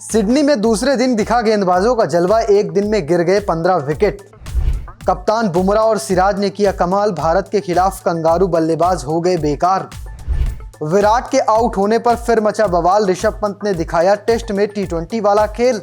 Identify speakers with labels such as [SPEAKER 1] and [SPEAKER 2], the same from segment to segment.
[SPEAKER 1] Sydney में दूसरे दिन दिखा गेंदबाजों का जलवा, एक दिन में गिर गए 15 विकेट। कप्तान बुमराह और सिराज ने किया कमाल, भारत के खिलाफ कंगारू बल्लेबाज हो गए बेकार। विराट के आउट होने पर फिर मचा बवाल, ऋषभ पंत ने दिखाया टेस्ट में T20 वाला खेल।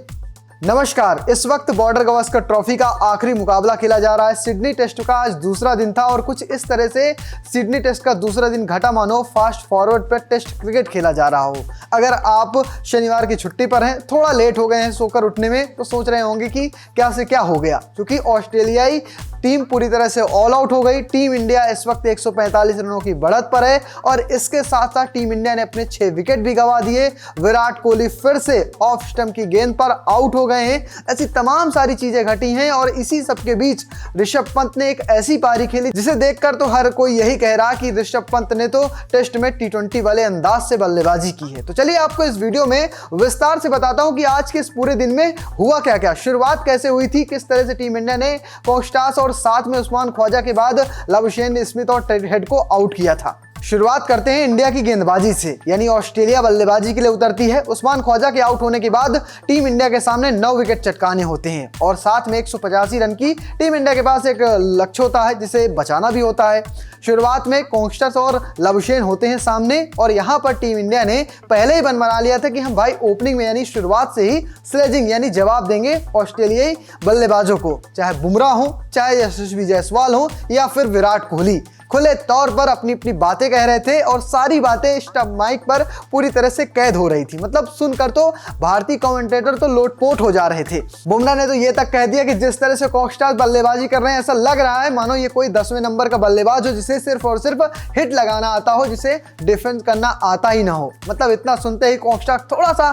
[SPEAKER 1] नमस्कार, इस वक्त बॉर्डर गावस्कर ट्रॉफी का आखिरी मुकाबला खेला जा रहा है। सिडनी टेस्ट का आज दूसरा दिन था और कुछ इस तरह से सिडनी टेस्ट का दूसरा दिन घटा मानो फास्ट फॉरवर्ड पर टेस्ट क्रिकेट खेला जा रहा हो। अगर आप शनिवार की छुट्टी पर हैं, थोड़ा लेट हो गए हैं सोकर उठने में, तो सोच रहे होंगे कि क्या से क्या हो गया, क्योंकि ऑस्ट्रेलियाई टीम पूरी तरह से ऑल आउट हो गई। टीम इंडिया इस वक्त 145 रनों की बढ़त पर है और इसके साथ साथ टीम इंडिया ने अपने 6 विकेट भी गंवा दिए। विराट कोहली फिर से ऑफ स्टंप की गेंद पर आउट हो गए हैं। ऐसी तमाम सारी चीजें घटी हैं और इसी सब के बीच ऋषभ पंत ने एक ऐसी पारी खेली जिसे देखकर तो हर कोई यही कह रहा कि ऋषभ पंत ने तो टेस्ट में T20 वाले अंदाज से बल्लेबाजी की है। तो चलिए आपको इस वीडियो में विस्तार से बताता हूं कि आज के इस पूरे दिन में हुआ क्या क्या, शुरुआत कैसे हुई थी, किस तरह से टीम इंडिया ने कॉन्स्टास और साथ में उस्मान ख्वाजा के बाद लबुशेन स्मिथ और टेड हेड को आउट किया था। शुरुआत करते हैं इंडिया की गेंदबाजी से, यानी ऑस्ट्रेलिया बल्लेबाजी के लिए उतरती है। उस्मान ख्वाजा के आउट होने के बाद टीम इंडिया के सामने 9 विकेट चटकाने होते हैं और साथ में 185 रन की टीम इंडिया के पास एक लक्ष्य होता है जिसे बचाना भी होता है। शुरुआत में कॉन्स्टस और लबुशेन होते हैं सामने और यहां पर टीम इंडिया ने पहले ही मन बना लिया था कि हम भाई ओपनिंग में यानी शुरुआत से ही स्लेजिंग यानी जवाब देंगे ऑस्ट्रेलियाई बल्लेबाजों को, चाहे बुमराह हो, चाहे यशस्वी जायसवाल हो या फिर विराट कोहली। खुले तौर पर अपनी अपनी बातें कह रहे थे और सारी बातें स्टंप माइक पर पूरी तरह से कैद हो रही थी। मतलब सुनकर तो भारतीय कमेंटेटर तो लोटपोट हो जा रहे थे। बुमराह ने तो ये तक कह दिया कि जिस तरह से कॉन्स्टास बल्लेबाजी कर रहे हैं, ऐसा लग रहा है मानो ये कोई 10वें नंबर का बल्लेबाज हो जिसे सिर्फ और सिर्फ हिट लगाना आता हो, जिसे डिफेंस करना आता ही ना हो। मतलब इतना सुनते ही कॉन्स्टास थोड़ा सा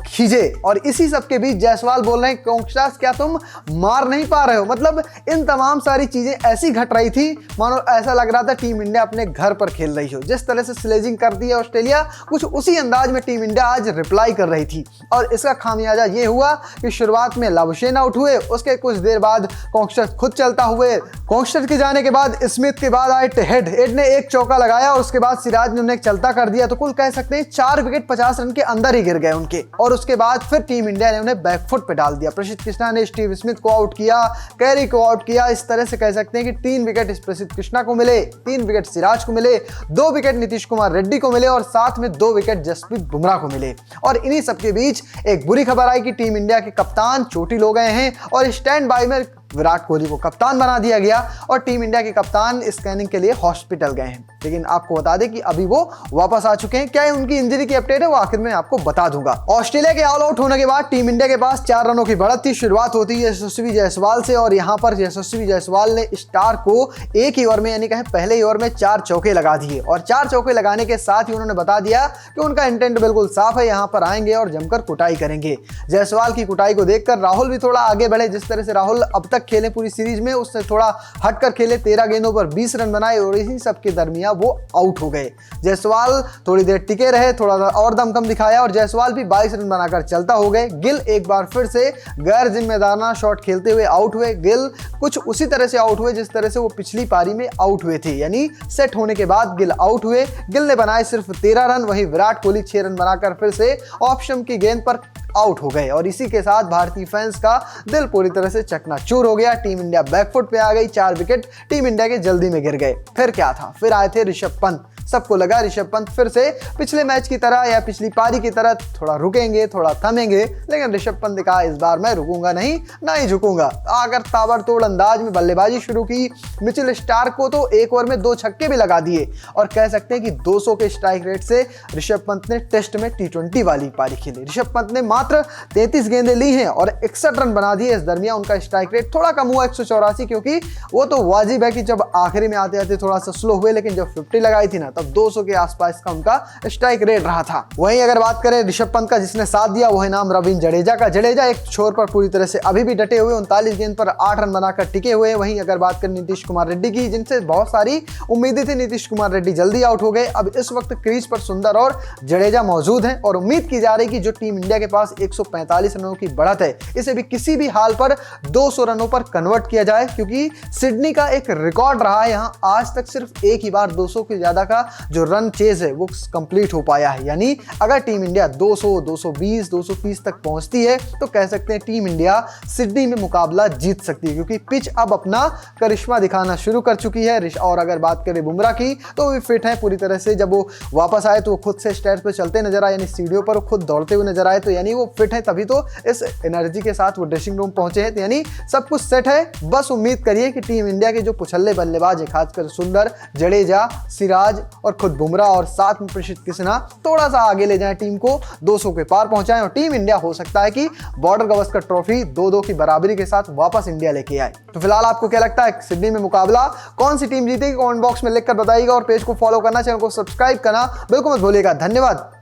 [SPEAKER 1] खींचे और इसी सब के बीच जायसवाल बोल रहे हैं, कॉन्स्टास क्या तुम मार नहीं पा रहे हो। मतलब इन तमाम सारी चीजें ऐसी घट रही थी मानो ऐसा लग रहा था टीम इंडिया अपने घर पर खेल रही हो। जिस तरह से स्लेजिंग कर दी है ऑस्ट्रेलिया, कुछ उसी अंदाज में टीम इंडिया आज रिप्लाई कर रही थी और इसका खामियाजा ये हुआ कि शुरुआत में लबुशेन आउट हुए, उसके कुछ देर बाद कॉन्स्टस खुद चलता हुए, कॉन्स्टस के जाने के बाद स्मिथ के बाद आए हेड ने एक चौका लगाया और उसके बाद सिराज ने उन्हें चलता कर दिया। तो कुल कह सकते हैं 4 विकेट 50 रन के अंदर ही गिर गए उनके और उसके बाद फिर टीम इंडिया ने उन्हें बैकफुट पे डाल दिया। प्रसिद्ध कृष्णा ने स्टीव स्मिथ को आउट किया, कैरी को आउट किया। इस तरह से कह सकते हैं कि 3 विकेट प्रसिद्ध कृष्णा को मिले, 3 विकेट सिराज को मिले, 2 विकेट नीतीश कुमार रेड्डी को मिले और साथ में 2 विकेट जसप्रीत बुमराह को मिले। और इन्हीं सबके बीच एक बुरी खबर आई कि टीम इंडिया के कप्तान चोटिल हो गए हैं और स्टैंड बाय में विराट कोहली को कप्तान बना दिया गया और टीम इंडिया के कप्तान स्कैनिंग के लिए हॉस्पिटल गए हैं। लेकिन आपको बता दें कि अभी वो वापस आ चुके हैं। क्या उनकी इंजरी की अपडेट है वो आखिर में आपको बता दूंगा। ऑस्ट्रेलिया के ऑल आउट होने के बाद टीम इंडिया के पास 4 रनों की बढ़त थी। शुरुआत होती है यशस्वी जायसवाल से और यहां पर यशस्वी जायसवाल ने स्टार को एक ही ओवर में यानी कहें पहले ही ओवर में 4 चौके लगा दिए और 4 चौके लगाने के साथ ही उन्होंने बता दिया कि उनका इंटेंट बिल्कुल साफ है, यहां पर आएंगे और जमकर कुटाई करेंगे। जायसवाल की कुटाई को देखकर राहुल भी थोड़ा आगे बढ़े। जिस तरह से राहुल अब तक खेले पूरी सीरीज में, उससे थोड़ा हटकर खेले, 13 गेंदों पर 20 रन बनाए और इसी सब के दरमियान वो आउट हो गए। जायसवाल थोड़ी देर टिके रहे, थोड़ा और दमखम दिखाया और जायसवाल भी 22 रन बनाकर चलता हो गए। गिल एक बार फिर से गैर जिम्मेदाराना शॉट खेलते हुए आउट हुए। गिल कुछ उसी तरह से आउट हुए जिस तरह से वो पिछली पारी में आउट हुए थे, यानी सेट होने के बाद गिल आउट हुए। गिल ने बनाए सिर्फ 13 रन, वहीं विराट कोहली 6 रन बनाकर फिर से ऑफ स्टंप की गेंद पर आउट हो गए और इसी के साथ भारतीय फैंस का दिल पूरी तरह से चकनाचूर हो गया। टीम इंडिया बैकफुट पे आ गई, 4 विकेट टीम इंडिया के जल्दी में गिर गए। फिर क्या था, फिर आए थे ऋषभ पंत। सबको लगा ऋषभ पंत फिर से पिछले मैच की तरह या पिछली पारी की तरह थोड़ा रुकेंगे, थोड़ा थमेंगे, लेकिन ऋषभ पंत ने कहा इस बार मैं रुकूंगा नहीं, ना ही झुकूंगा। आकर ताबड़तोड़ अंदाज में बल्लेबाजी शुरू की। मिचेल स्टार्क को तो एक ओवर में 2 छक्के भी लगा दिए और कह सकते हैं कि 200 के स्ट्राइक रेट से ऋषभ पंत ने टेस्ट में T20 वाली पारी खेली। ऋषभ पंत ने मात्र 33 गेंदें ली हैं और 61 रन बना दिए। इस दरमियान उनका स्ट्राइक रेट थोड़ा कम हुआ 184, क्योंकि वो तो वाजिब है कि जब आखिरी में आते आते थोड़ा सा स्लो हुए, लेकिन जब 50 लगाई थी ना तब 200 के आसपास का उनका स्ट्राइक रेट रहा था। वहीं अगर बात करें ऋषभ पंत का जिसने साथ दिया, वो है नाम रविंद्र जडेजा का। जडेजा एक छोर पर पूरी तरह से अभी भी डटे हुए, 39 गेंद पर 8 रन बनाकर टिके हुए। वहीं अगर बात करें नीतीश कुमार रेड्डी की, जिनसे बहुत सारी उम्मीदें थी, नीतीश कुमार रेड्डी जल्दी आउट हो गए। अब इस वक्त क्रीज पर सुंदर और जडेजा मौजूद हैं और उम्मीद की जा रही कि जो टीम इंडिया के पास 145 रनों की बढ़त है, इसे भी किसी भी हाल पर 200 रनों पर कन्वर्ट किया जाए, क्योंकि सिडनी का एक रिकॉर्ड रहा है, यहां आज तक सिर्फ एक ही बार 200 के ज्यादा का जो रन चेज है वो कंप्लीट हो पाया है। यानी अगर टीम इंडिया 200, 220, 230 तक पहुंचती है तो कह सकते हैं टीम इंडिया सिडनी में मुकाबला जीत सकती है, क्योंकि पिच अब अपना करिश्मा दिखाना शुरू कर चुकी है। और अगर बात करें बुमराह की तो वो फिट है पूरी तरह से। जब वो वापस आए तो वो खुद से स्टेयर्स पे चलते नजर आए, यानी सीढ़ियों पर खुद दौड़ते हुए नजर आए, तो यानी वो फिट है, तभी तो इस एनर्जी के साथ वो ड्रेसिंग रूम पहुंचे हैं। तो यानी सब कुछ सेट है। बस उम्मीद करिए कि टीम इंडिया के जो पुछल्ले बल्लेबाज है, खासकर सुंदर, जडेजा, सिराज और खुद बुमराह और साथ में प्रसिद्ध कृष्णा थोड़ा सा आगे ले जाएं, टीम को 200 के पार पहुंचाएं और टीम इंडिया हो सकता है कि बॉर्डर गवस्कर ट्रॉफी 2-2 की बराबरी के साथ वापस इंडिया लेके आए। तो फिलहाल आपको क्या लगता है सिडनी में मुकाबला कौन सी टीम जीतेगी? कमेंट बॉक्स में लिखकर बताइएगा और पेज को फॉलो करना, चैनल को सब्सक्राइब करना बिल्कुल मत भूलिएगा। धन्यवाद।